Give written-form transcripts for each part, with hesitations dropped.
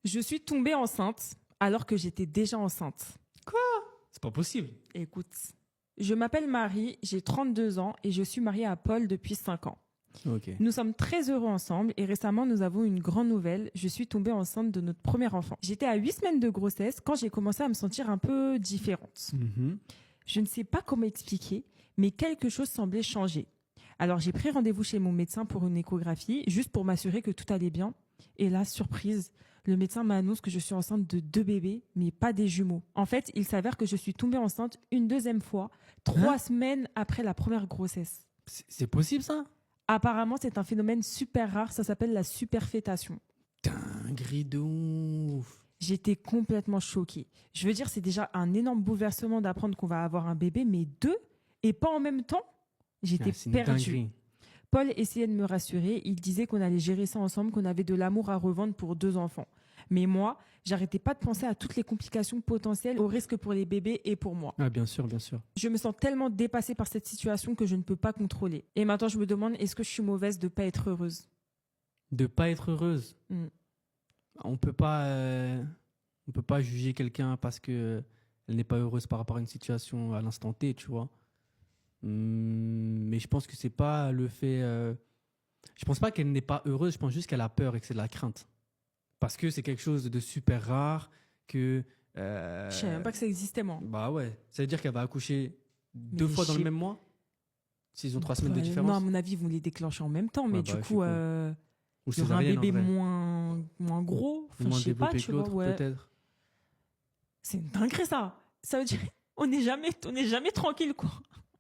Je suis tombée enceinte alors que j'étais déjà enceinte. C'est pas possible. Écoute, je m'appelle Marie, j'ai 32 ans et je suis mariée à Paul depuis 5 ans. Ok. Nous sommes très heureux ensemble et récemment nous avons une grande nouvelle. Je suis tombée enceinte de notre premier enfant. J'étais à 8 semaines de grossesse quand j'ai commencé à me sentir un peu différente. Je ne sais pas comment expliquer, mais quelque chose semblait changer. Alors j'ai pris rendez-vous chez mon médecin pour une échographie, juste pour m'assurer que tout allait bien. Et là, surprise, le médecin m'annonce que je suis enceinte de 2 bébés, mais pas des jumeaux. En fait, il s'avère que je suis tombée enceinte une deuxième fois, 3 semaines après la première grossesse. C'est possible ça? Apparemment, c'est un phénomène super rare, ça s'appelle la superfétation. Dinguerie de ouf. J'étais complètement choquée. Je veux dire, c'est déjà un énorme bouleversement d'apprendre qu'on va avoir un bébé, mais 2 et pas en même temps. J'étais C'est une perdue. dinguerie. Paul essayait de me rassurer. Il disait qu'on allait gérer ça ensemble, qu'on avait de l'amour à revendre pour 2 enfants. Mais moi, j'arrêtais pas de penser à toutes les complications potentielles, aux risques pour les bébés et pour moi. Ah, bien sûr, bien sûr. Je me sens tellement dépassée par cette situation que je ne peux pas contrôler. Et maintenant, je me demande, est-ce que je suis mauvaise de pas être heureuse? De pas être heureuse. On peut pas juger quelqu'un parce que elle n'est pas heureuse par rapport à une situation à l'instant T, tu vois. Mais je pense que c'est pas le fait. Je pense pas qu'elle n'est pas heureuse. Je pense juste qu'elle a peur et que c'est de la crainte. Parce que c'est quelque chose de super rare que. Je savais même pas que ça existait, moi. Bah ouais. Ça veut dire qu'elle va accoucher Mais 2 fois dans le j'ai- même mois. S'ils ont 3 semaines de Non, différence. à mon avis, ils vont les déclencher en même temps, mais Ouais, du bah, je coup, suppose. Ou il y aura un césarienne, en bébé vrai. moins gros. Enfin, Moins je sais pas, développé tu que vois, l'autre, ouais. peut-être. C'est une dinguerie, ça. Ça veut dire on n'est jamais tranquille, quoi.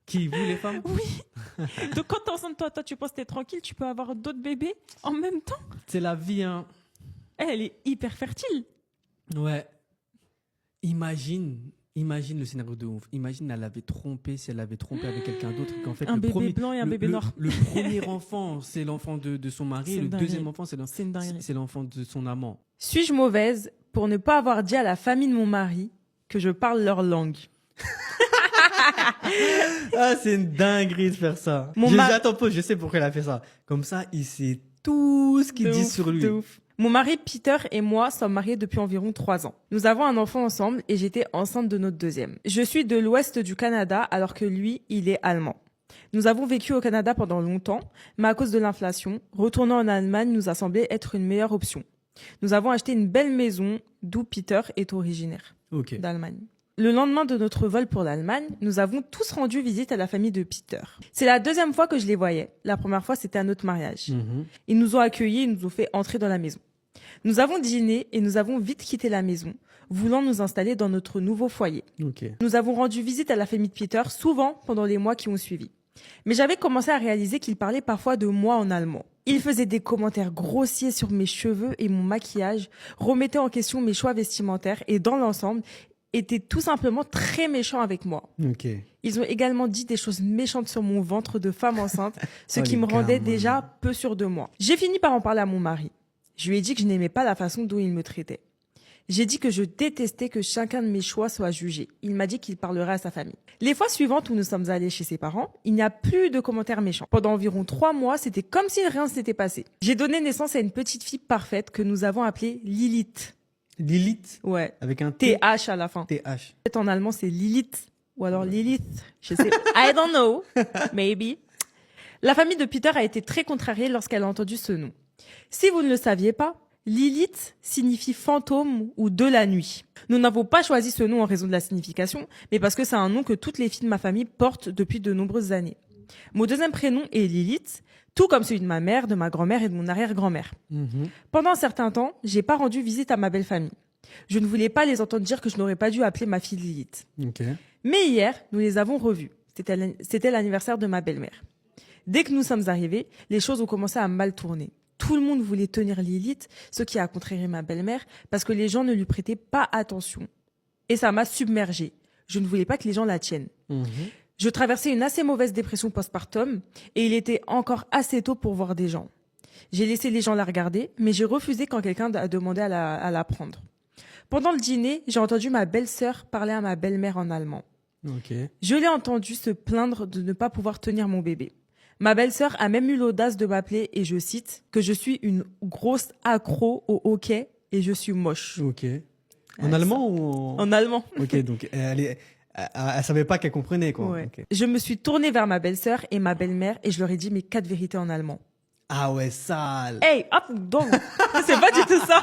Qui, vous, les femmes? Oui. Donc, quand t'es enceinte, toi, tu penses que t'es tranquille, tu peux avoir d'autres bébés en même temps. C'est la vie, hein. Elle est hyper fertile. Ouais. Imagine le scénario de ouf. Imagine, elle avait trompé, si elle avait trompé avec quelqu'un d'autre, qu'en fait, Un le bébé premier, blanc et un bébé noir. Le premier enfant, c'est l'enfant de son mari, C'est et le une dinguerie. deuxième enfant, c'est C'est une dinguerie. l'enfant de son amant. Suis-je mauvaise pour ne pas avoir dit à la famille de mon mari que je parle leur langue? Ah, c'est une dinguerie de faire ça. Attends, pause, je sais pourquoi elle a fait ça. Comme ça, il sait tout ce qu'il De dit ouf, sur lui. de ouf. Mon mari Peter et moi sommes mariés depuis environ 3 ans. Nous avons un enfant ensemble et j'étais enceinte de notre deuxième. Je suis de l'ouest du Canada alors que lui, il est allemand. Nous avons vécu au Canada pendant longtemps, mais à cause de l'inflation, retourner en Allemagne nous a semblé être une meilleure option. Nous avons acheté une belle maison d'où Peter est originaire, Ok. d'Allemagne. Le lendemain de notre vol pour l'Allemagne, nous avons tous rendu visite à la famille de Peter. C'est la deuxième fois que je les voyais. La première fois, c'était à notre mariage. Ils nous ont accueillis et nous ont fait entrer dans la maison. Nous avons dîné et nous avons vite quitté la maison, voulant nous installer dans notre nouveau foyer. Ok. Nous avons rendu visite à la famille de Peter souvent pendant les mois qui ont suivi. Mais j'avais commencé à réaliser qu'il parlait parfois de moi en allemand. Il faisait des commentaires grossiers sur mes cheveux et mon maquillage, remettait en question mes choix vestimentaires et dans l'ensemble, était tout simplement très méchant avec moi. Ok. Ils ont également dit des choses méchantes sur mon ventre de femme enceinte, ce Oh, qui les me rendait gamins. déjà peu sûre de moi. J'ai fini par en parler à mon mari. Je lui ai dit que je n'aimais pas la façon dont il me traitait. J'ai dit que je détestais que chacun de mes choix soit jugé. Il m'a dit qu'il parlerait à sa famille. Les fois suivantes où nous sommes allés chez ses parents, il n'y a plus de commentaires méchants. Pendant environ 3 mois, c'était comme si rien ne s'était passé. J'ai donné naissance à une petite fille parfaite que nous avons appelée Lilith. Lilith, Ouais. avec un T. TH à la fin. TH. Peut-être en allemand, c'est Lilith. Ou alors Lilith. Je sais. I don't know. Maybe. La famille de Peter a été très contrariée lorsqu'elle a entendu ce nom. Si vous ne le saviez pas, Lilith signifie fantôme ou de la nuit. Nous n'avons pas choisi ce nom en raison de la signification, mais parce que c'est un nom que toutes les filles de ma famille portent depuis de nombreuses années. Mon deuxième prénom est Lilith, tout comme celui de ma mère, de ma grand-mère et de mon arrière-grand-mère. Pendant un certain temps, j'ai pas rendu visite à ma belle famille. Je ne voulais pas les entendre dire que je n'aurais pas dû appeler ma fille Lilith. Ok. Mais hier, nous les avons revus. C'était l'anniversaire de ma belle-mère. Dès que nous sommes arrivés, les choses ont commencé à mal tourner. Tout le monde voulait tenir Lilith, ce qui a contrarié ma belle-mère, parce que les gens ne lui prêtaient pas attention. Et ça m'a submergée. Je ne voulais pas que les gens la tiennent. Je traversais une assez mauvaise dépression postpartum, et il était encore assez tôt pour voir des gens. J'ai laissé les gens la regarder, mais j'ai refusé quand quelqu'un a demandé à la prendre. Pendant le dîner, j'ai entendu ma belle-sœur parler à ma belle-mère en allemand. Ok. Je l'ai entendu se plaindre de ne pas pouvoir tenir mon bébé. Ma belle-sœur a même eu l'audace de m'appeler, et je cite, que je suis une grosse accro au hockey et je suis moche. Ok. En Ouais, allemand ou En allemand. Ok, donc elle savait pas qu'elle comprenait, quoi. Ouais. Ok. Je me suis tournée vers ma belle-sœur et ma belle-mère et je leur ai dit mes 4 vérités en allemand. Ah ouais, sale. Hey, hop, donc, c'est pas du tout ça.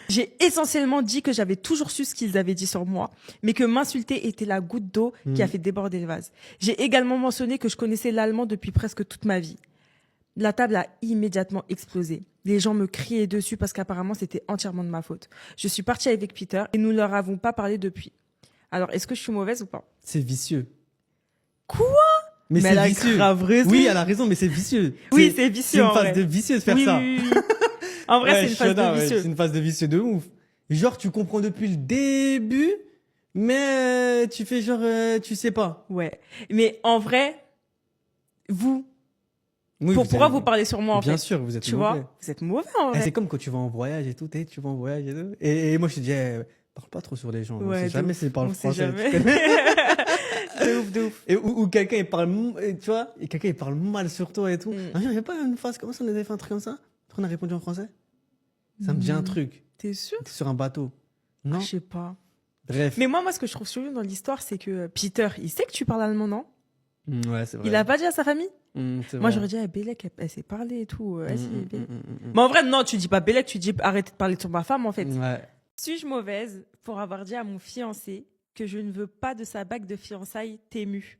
J'ai essentiellement dit que j'avais toujours su ce qu'ils avaient dit sur moi, mais que m'insulter était la goutte d'eau qui a fait déborder le vase. J'ai également mentionné que je connaissais l'allemand depuis presque toute ma vie. La table a immédiatement explosé. Les gens me criaient dessus parce qu'apparemment c'était entièrement de ma faute. Je suis partie avec Peter et nous ne leur avons pas parlé depuis. Alors, est-ce que je suis mauvaise ou pas? C'est vicieux. Quoi? Mais elle c'est a vicieux. grave raison. Oui, elle a raison, mais c'est vicieux. Oui, c'est vicieux, C'est en une phase vrai. de vicieux de faire Oui, ça. oui, oui, oui. En vrai, Ouais, c'est une phase Shona, de ouais, vicieux. c'est une phase de vicieux de ouf. Genre, tu comprends depuis le début, mais tu fais genre, tu sais pas. Ouais. Mais en vrai, vous, Oui, pourquoi êtes- vous parlez sur moi, en fait? Bien sûr, vous êtes Tu mauvais. vois? Vous êtes mauvais, en Eh, vrai. c'est comme quand tu vas en voyage et tout, tu vas en voyage et tout. Et moi, je te dis, parle pas trop sur les gens. On Ouais, sait de jamais ouf. s'ils parlent On sait français. jamais. Tu connais. De ouf, de ouf. Et ou quelqu'un, il parle, tu vois, et quelqu'un, il parle mal sur toi et tout. Mm. Il n'y a pas une phrase comme ça, on avait fait un truc comme ça? Après, on a répondu en français? Ça me dit un truc. T'es sûr? T'es sur un bateau. Non? Je sais pas. Bref. Mais moi, ce que je trouve curieux dans l'histoire, c'est que Peter, il sait que tu parles allemand, non? Ouais, c'est vrai. Il a pas dit à sa famille? C'est Moi, vrai. j'aurais dit, ah, Bélec, elle sait parler et tout. Vas-y, Bélec. mm. Mais en vrai, non, tu dis pas Bélec, tu dis arrêtez de parler sur ma femme, en fait. Ouais. Suis-je mauvaise pour avoir dit à mon fiancé que je ne veux pas de sa bague de fiançailles Tému?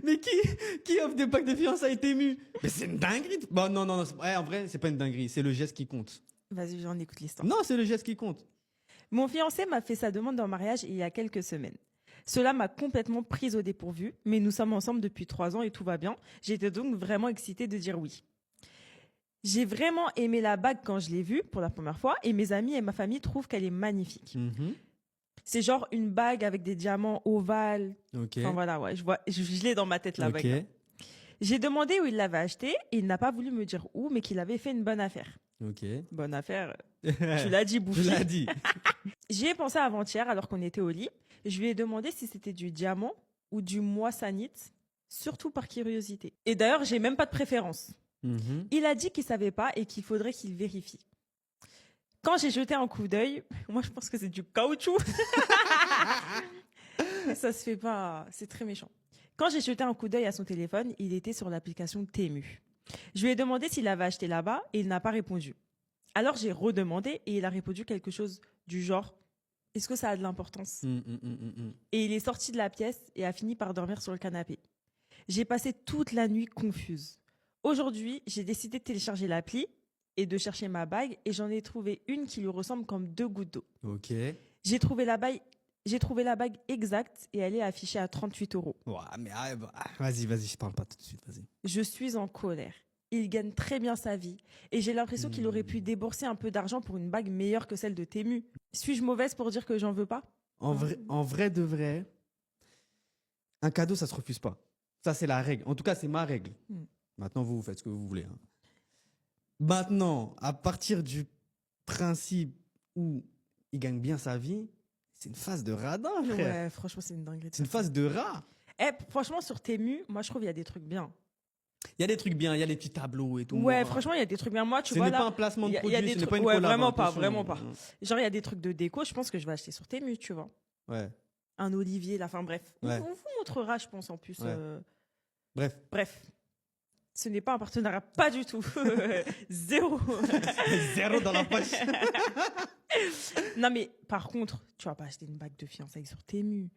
Mais qui offre des packs de fiançailles Tému? Mais c'est une dinguerie. Bon, non, ouais, en vrai, c'est pas une dinguerie. C'est le geste qui compte. Vas-y, j'en écoute l'histoire. Non, c'est le geste qui compte. Mon fiancé m'a fait sa demande en mariage il y a quelques semaines. Cela m'a complètement prise au dépourvu, mais nous sommes ensemble depuis 3 ans et tout va bien. J'étais donc vraiment excitée de dire oui. J'ai vraiment aimé la bague quand je l'ai vue pour la première fois et mes amis et ma famille trouvent qu'elle est magnifique. C'est genre une bague avec des diamants ovales. Ok. Enfin voilà, ouais, je l'ai dans ma tête la Ok. bague. Là. J'ai demandé où il l'avait acheté et il n'a pas voulu me dire où, mais qu'il avait fait une bonne affaire. Ok. Bonne affaire, tu l'as dit, Tu Bouffi. l'as dit. J'y ai pensé avant-hier alors qu'on était au lit. Je lui ai demandé si c'était du diamant ou du moissanite, surtout par curiosité. Et d'ailleurs, j'ai même pas de préférence. Il a dit qu'il savait pas et qu'il faudrait qu'il vérifie. Quand j'ai jeté un coup d'œil, moi je pense que c'est du caoutchouc. Ça se fait pas, c'est très méchant. Quand j'ai jeté un coup d'œil à son téléphone, il était sur l'application Temu. Je lui ai demandé s'il avait acheté là-bas et il n'a pas répondu. Alors j'ai redemandé et il a répondu quelque chose du genre « Est-ce que ça a de l'importance ?» Et il est sorti de la pièce et a fini par dormir sur le canapé. J'ai passé toute la nuit confuse. Aujourd'hui, j'ai décidé de télécharger l'appli et de chercher ma bague et j'en ai trouvé une qui lui ressemble comme 2 gouttes d'eau. Ok. J'ai trouvé la bague exacte et elle est affichée à 38 €. Ouais, mais vas-y, je parle pas tout de suite, vas-y. Je suis en colère. Il gagne très bien sa vie et j'ai l'impression qu'il aurait pu débourser un peu d'argent pour une bague meilleure que celle de Temu. Suis-je mauvaise pour dire que j'en veux pas? En vrai de vrai, un cadeau, ça se refuse pas. Ça, c'est la règle. En tout cas, c'est ma règle. Maintenant, vous faites ce que vous voulez. Hein. Maintenant, à partir du principe où il gagne bien sa vie, c'est une phase de radin, frère. Ouais, franchement, c'est une dinguerie. C'est une phase de rat. Franchement, sur Temu, moi, je trouve qu'il y a des trucs bien. Il y a des trucs bien, il y a les petits tableaux et tout. Ouais, franchement, il y a des trucs bien. Moi, tu vois, Ce n'est là, pas un placement de il y a produit, des ce n'est trucs- pas une ouais, collab, vraiment pas, attention. vraiment pas. Genre, il y a des trucs de déco, je pense que je vais acheter sur Temu, tu vois. Ouais. Un olivier, là, enfin bref. Ouais. On vous montrera, je pense, en plus. Ouais. Bref. Ce n'est pas un partenariat, pas du tout. Zéro. Zéro dans la poche. Non, mais par contre, tu vas pas acheter une bague de fiançailles sur Temu.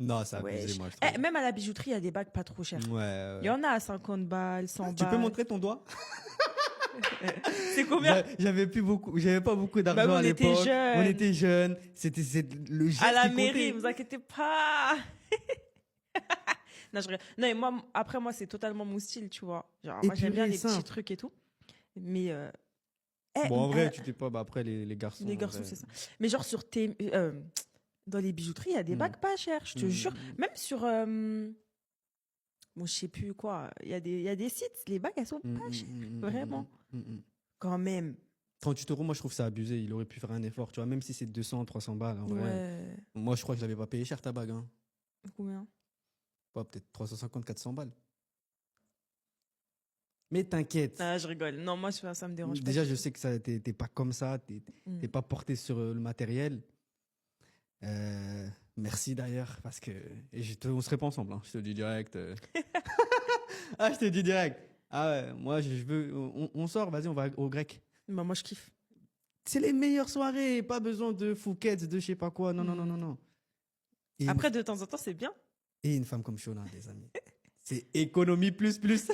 Non, ça a Ouais, abusé, moi, je trouve. même à la bijouterie, il y a des bagues pas trop chères. Ouais. Il y en a à 50 balles, 100 balles. Tu peux montrer ton doigt? C'est combien? J'avais pas beaucoup d'argent Bah oui, à l'époque. On on était jeunes. C'était le geste à la qui mairie, comptait. vous inquiétez pas. Non, non, et moi, après, moi, c'est totalement mon style, tu vois. Genre, moi, j'aime bien les petits trucs et tout. Mais. Bon, en vrai, tu t'es pas. Bah, après, les garçons. Les garçons, c'est ça. Mais genre, dans les bijouteries, il y a des bagues pas chères, je te jure. Même sur. Bon, je sais plus quoi. Il y a des sites, les bagues, elles sont pas chères. Vraiment. Quand même. 38 €, moi, je trouve ça abusé. Il aurait pu faire un effort, tu vois. Même si c'est 200, 300 balles, en vrai. Ouais. Moi, je crois que je l'avais pas payé cher, ta bague. Hein. Combien? Pas peut-être 350, 400 balles. Mais t'inquiète. Ah, je rigole. Non, moi, ça me dérange Déjà, pas. je sais que t'es pas comme ça, t'es pas porté sur le matériel. Merci d'ailleurs, parce que on serait pas ensemble, hein. Je te dis direct. Ah, je te dis direct. Ah ouais, moi je veux. On sort, vas-y, on va au grec. Bah, moi, je kiffe. C'est les meilleures soirées, pas besoin de Phuket, de je sais pas quoi. Non, non, non, non, non. Et Après, de temps en temps, c'est bien. une femme comme Shona, des amis. C'est économie plus plus.